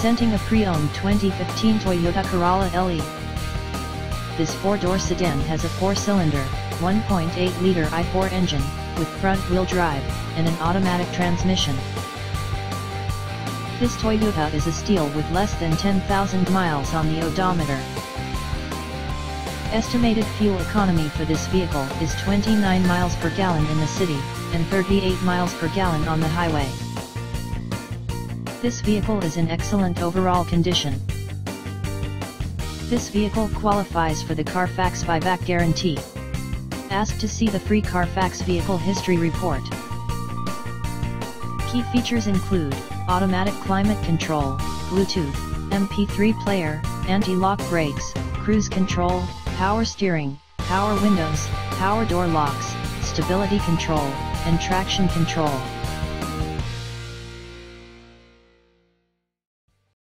Presenting a pre-owned 2015 Toyota Corolla LE. This four-door sedan has a four-cylinder, 1.8-liter i4 engine, with front-wheel drive, and an automatic transmission. This Toyota is a steal with less than 10,000 miles on the odometer. Estimated fuel economy for this vehicle is 29 miles per gallon in the city, and 38 miles per gallon on the highway. This vehicle is in excellent overall condition. This vehicle qualifies for the Carfax buyback guarantee. Ask to see the free Carfax vehicle history report. Key features include automatic climate control, Bluetooth, MP3 player, anti-lock brakes, cruise control, power steering, power windows, power door locks, stability control, and traction control.